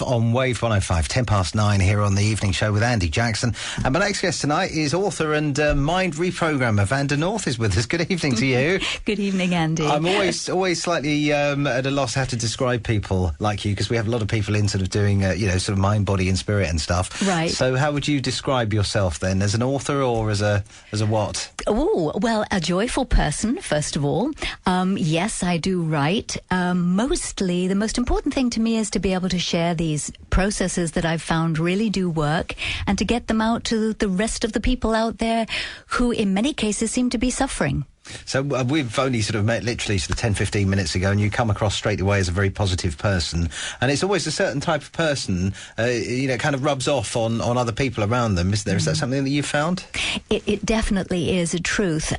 On Wave 105, 10 past 9 here on the evening show with Andy Jackson. And my next guest tonight is author and mind reprogrammer Vanda North is with us. Good evening to you. Good evening, Andy. I'm always slightly at a loss how to describe people like you, because we have a lot of people in sort of doing, sort of mind, body and spirit and stuff. Right. So how would you describe yourself then, as an author or as a what? Oh, well, a joyful person, first of all. Yes, I do write. Mostly, the most important thing to me is to be able to share these processes that I've found really do work, and to get them out to the rest of the people out there who in many cases seem to be suffering. So we've only sort of met literally sort of 10, 15 minutes ago, and you come across straight away as a very positive person. And it's always a certain type of person, kind of rubs off on other people around them, isn't there? Is that something that you've found? It definitely is a truth.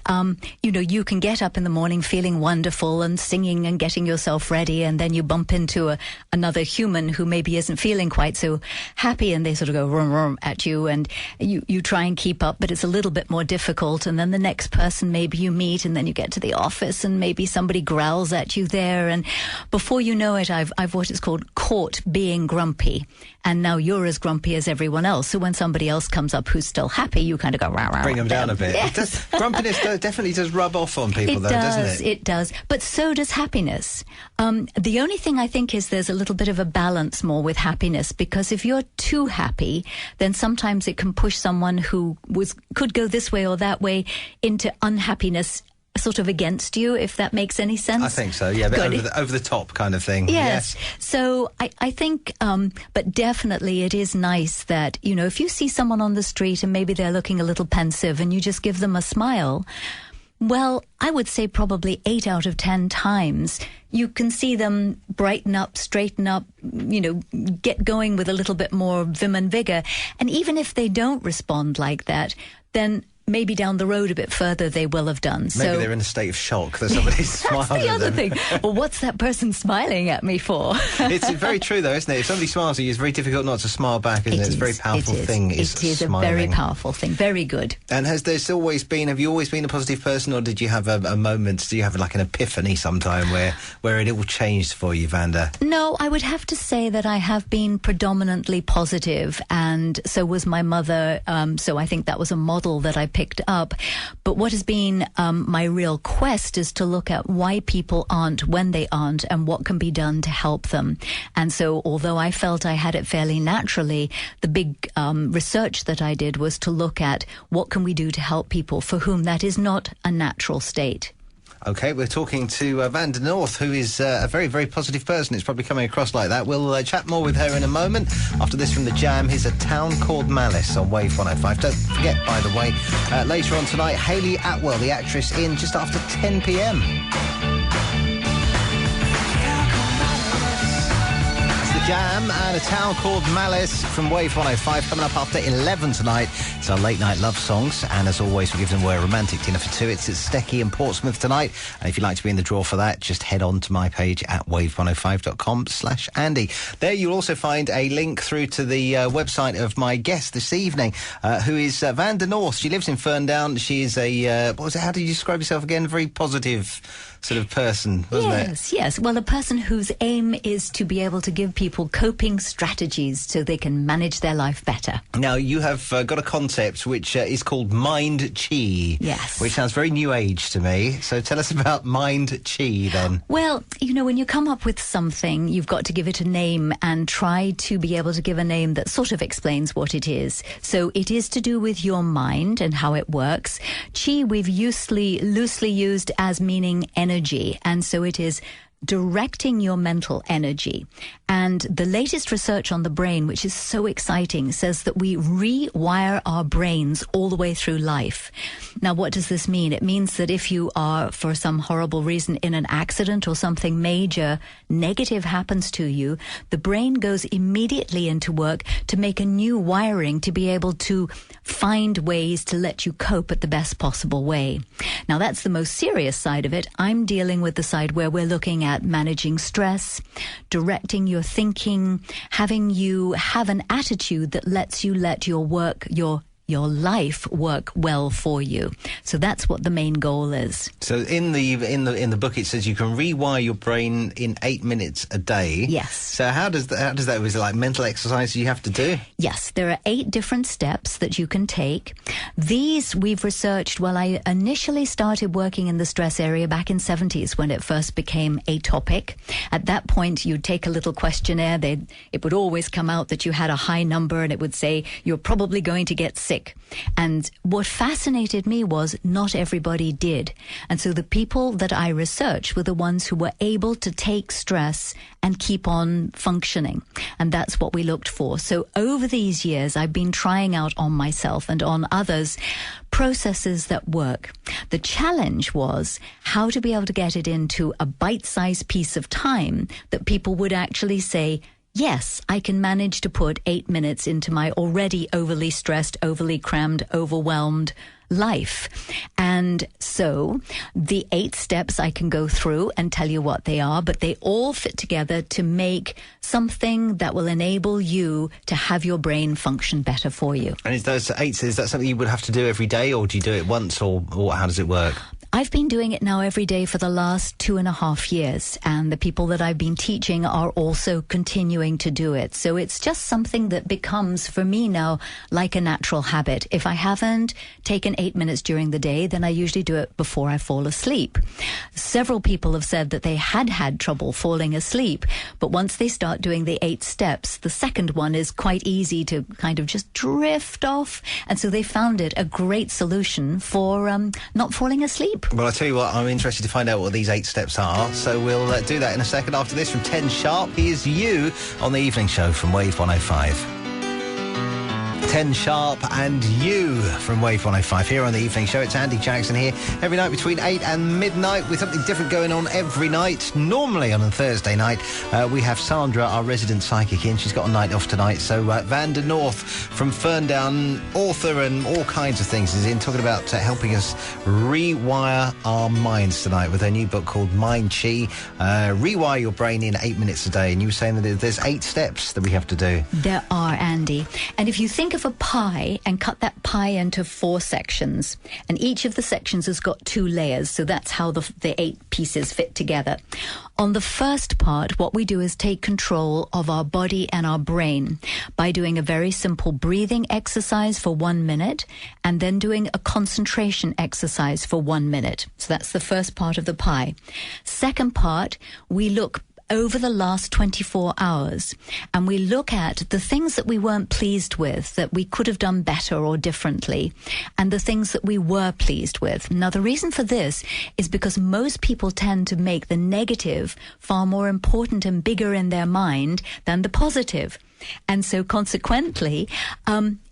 You can get up in the morning feeling wonderful and singing and getting yourself ready, and then you bump into another human who maybe isn't feeling quite so happy, and they sort of go rum rum at you, and you try and keep up, but it's a little bit more difficult. And then the next person maybe you meet, and then you get to the office and maybe somebody growls at you there, and before you know it, I've what is called caught being grumpy, and now you're as grumpy as everyone else. So when somebody else comes up who's still happy, you kind of go rah, rah, bring them down a bit. Yes. Grumpiness definitely does rub off on people, doesn't it? It does, but so does happiness. The only thing I think is there's a little bit of a balance more with happiness, because if you're too happy, then sometimes it can push someone who could go this way or that way into unhappiness, sort of against you, if that makes any sense. I think so, yeah, but over the top kind of thing. Yes. So I think, but definitely it is nice that, if you see someone on the street and maybe they're looking a little pensive and you just give them a smile, well, I would say probably 8 out of 10 times you can see them brighten up, straighten up, get going with a little bit more vim and vigor. And even if they don't respond like that, then maybe down the road a bit further they will have done. Maybe they're in a state of shock that somebody's smiled That's the other at them. thing. Well, what's that person smiling at me for? It's very true, though, isn't it? If somebody smiles at you, it's very difficult not to smile back, isn't it? It's a very powerful thing. It is smiling. A very powerful thing. Very good. And have you always been a positive person, or did you have a moment, do you have like an epiphany sometime where it all changed for you, Vanda? No, I would have to say that I have been predominantly positive, and so was my mother. So I think that was a model that I picked up. But what has been my real quest is to look at why people aren't when they aren't, and what can be done to help them. And so although I felt I had it fairly naturally, the big research that I did was to look at what can we do to help people for whom that is not a natural state. OK, we're talking to Vanda North, who is a very, very positive person. It's probably coming across like that. We'll chat more with her in a moment. After this from The Jam, here's A Town Called Malice on Wave 105. Don't forget, by the way, later on tonight, Hayley Atwell, the actress, in just after 10 p.m. Jam and A Town Called Malice from Wave 105 coming up after 11 tonight. It's our late night love songs, and as always we give them away a romantic dinner for two. It's at Stecky in Portsmouth tonight, and if you'd like to be in the draw for that, just head on to my page at wave105.com/Andy. There you'll also find a link through to the website of my guest this evening, who is Vanda North. She lives in Ferndown. She is how do you describe yourself again? Very positive sort of person, wasn't it? Yes. Well, a person whose aim is to be able to give people coping strategies so they can manage their life better. Now, you have got a concept which is called Mind Chi. Yes. Which sounds very new age to me. So tell us about Mind Chi, then. Well, when you come up with something, you've got to give it a name and try to be able to give a name that sort of explains what it is. So it is to do with your mind and how it works. Chi we've loosely used as meaning energy, and so it is directing your mental energy. And the latest research on the brain, which is so exciting, says that we rewire our brains all the way through life. Now, what does this mean? It means that if you are, for some horrible reason, in an accident or something major negative happens to you, the brain goes immediately into work to make a new wiring to be able to find ways to let you cope at the best possible way. Now, that's the most serious side of it. I'm dealing with the side where we're looking at managing stress, directing your thinking, having you have an attitude that lets you let your work, your your life work well for you. So that's what the main goal is. So in the book it says you can rewire your brain in 8 minutes a day. Yes. So how does that is it like mental exercise you have to do? Yes, there are 8 different steps that you can take. These we've researched. Well, I initially started working in the stress area back in 70s when it first became a topic. At that point, you'd take a little questionnaire. It would always come out that you had a high number, and it would say you're probably going to get sick. And what fascinated me was not everybody did. And so the people that I researched were the ones who were able to take stress and keep on functioning. And that's what we looked for. So over these years, I've been trying out on myself and on others processes that work. The challenge was how to be able to get it into a bite-sized piece of time that people would actually say, yes, I can manage to put 8 minutes into my already overly stressed, overly crammed, overwhelmed life. And so the 8 steps I can go through and tell you what they are, but they all fit together to make something that will enable you to have your brain function better for you. And is that something you would have to do every day, or do you do it once, or how does it work? I've been doing it now every day for the last 2.5 years, and the people that I've been teaching are also continuing to do it. So it's just something that becomes, for me now, like a natural habit. If I haven't taken 8 minutes during the day, then I usually do it before I fall asleep. Several people have said that they had trouble falling asleep, but once they start doing the 8 steps, the second one is quite easy to kind of just drift off. And so they found it a great solution for not falling asleep. Well, I'll tell you what, I'm interested to find out what these 8 steps are, so we'll do that in a second. After this, from 10 sharp, here's You on the evening show from Wave 105. 10 sharp and You from Wave 105 here on the evening show. It's Andy Jackson here every night between 8 and midnight with something different going on every night. Normally on a Thursday night, we have Sandra, our resident psychic, in. She's got a night off tonight. So Vanda North from Ferndown, author and all kinds of things, is in talking about helping us rewire our minds tonight with her new book called Mind Chi. Rewire your brain in 8 minutes a day. And you were saying that there's 8 steps that we have to do. There are, Andy. And if you think of a pie and cut that pie into 4 sections, and each of the sections has got 2 layers, so that's how the 8 pieces fit together. On the first part, what we do is take control of our body and our brain by doing a very simple breathing exercise for 1 minute and then doing a concentration exercise for 1 minute. So that's the first part of the pie. Second part, we look over the last 24 hours, and we look at the things that we weren't pleased with, that we could have done better or differently, and the things that we were pleased with. Now, the reason for this is because most people tend to make the negative far more important and bigger in their mind than the positive. And so consequently,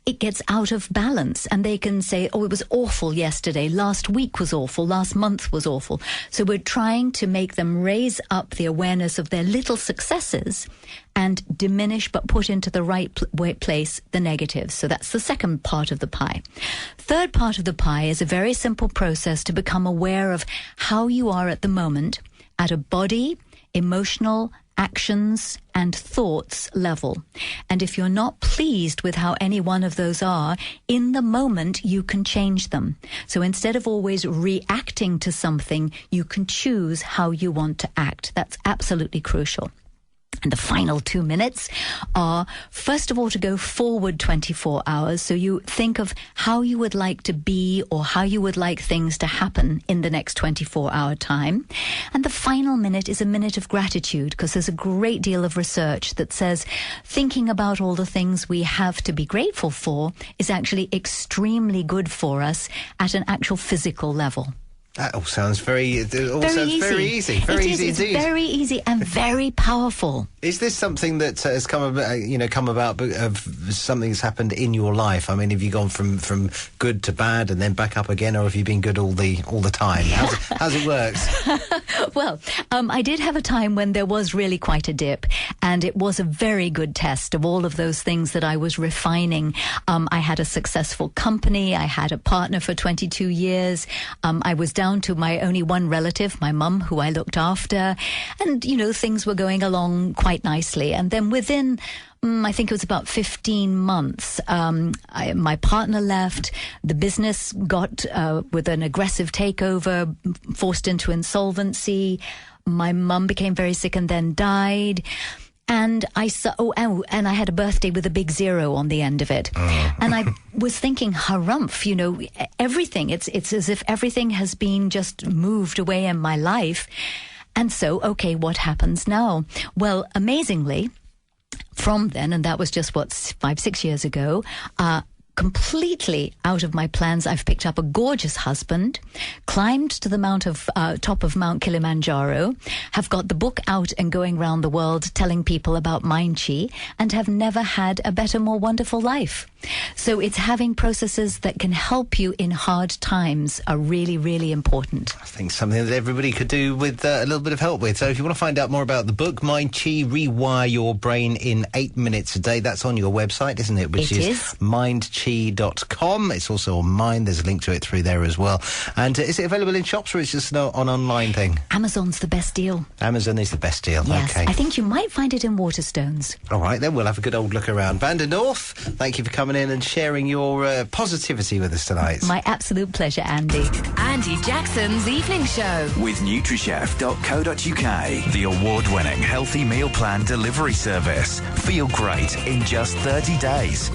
it gets out of balance, and they can say, oh, it was awful yesterday, last week was awful, last month was awful. So we're trying to make them raise up the awareness of their little successes and diminish but put into the right place the negatives. So that's the second part of the pie. Third part of the pie is a very simple process to become aware of how you are at the moment at a body, emotional, actions and thoughts level. And if you're not pleased with how any one of those are, in the moment you can change them. So instead of always reacting to something, you can choose how you want to act. That's absolutely crucial. And the final 2 minutes are, first of all, to go forward 24 hours. So you think of how you would like to be or how you would like things to happen in the next 24-hour time. And the final minute is a minute of gratitude, because there's a great deal of research that says thinking about all the things we have to be grateful for is actually extremely good for us at an actual physical level. That all sounds very easy. Very easy it's indeed. Very easy and very powerful. Is this something that has come about of something that's happened in your life? I mean, have you gone from good to bad and then back up again, or have you been good all the time? How's it worked? Well, I did have a time when there was really quite a dip, and it was a very good test of all of those things that I was refining. I had a successful company. I had a partner for 22 years. I was down to my only one relative, my mum, who I looked after. And, things were going along quite nicely. And then within I think it was about 15 months. My partner left. The business got with an aggressive takeover, forced into insolvency. My mum became very sick and then died. And I saw, and I had a birthday with a big 0 on the end of it. And I was thinking, harumph, you know, everything. It's as if everything has been just moved away in my life. And so, okay, what happens now? Well, amazingly, from then, and that was just 5-6 years ago, completely out of my plans, I've picked up a gorgeous husband, climbed to the top of Mount Kilimanjaro, have got the book out and going around the world telling people about Mind Chi, and have never had a better, more wonderful life. So it's having processes that can help you in hard times are really, really important. I think something that everybody could do with a little bit of help with. So if you want to find out more about the book, Mind Chi, Rewire Your Brain in 8 minutes a day, that's on your website, isn't it? Which is mindchi.com. It's also on mine. There's a link to it through there as well. And is it available in shops, or is it just an online thing? Amazon's the best deal. Amazon is the best deal. Yes, okay. I think you might find it in Waterstones. All right, then we'll have a good old look around. Vanda North, thank you for coming in and sharing your positivity with us tonight. My absolute pleasure, Andy. Andy Jackson's Evening Show. With NutriChef.co.uk, the award-winning healthy meal plan delivery service. Feel great in just 30 days.